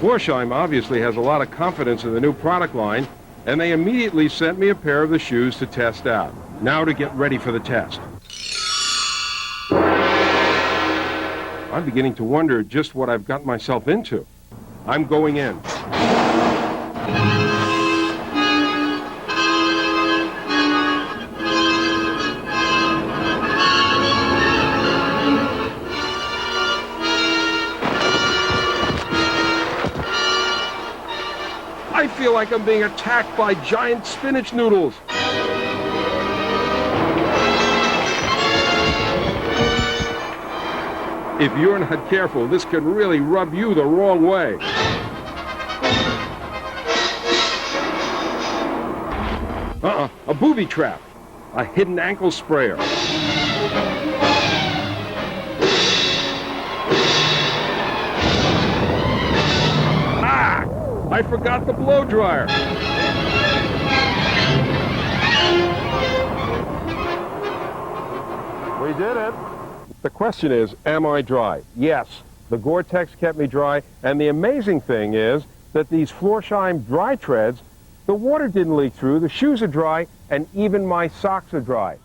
Florsheim obviously has a lot of confidence in the new product line, and they immediately sent me a pair of the shoes to test out. Now to get ready for the test. I'm beginning to wonder just what I've got myself into. I'm going in. I feel like I'm being attacked by giant spinach noodles. If you're not careful, this can really rub you the wrong way. A booby trap. A hidden ankle sprayer. I forgot the blow dryer. We did it. The question is, am I dry? Yes, the Gore-Tex kept me dry, and the amazing thing is that these Florsheim dry treads, the water didn't leak through, the shoes are dry, and even my socks are dry.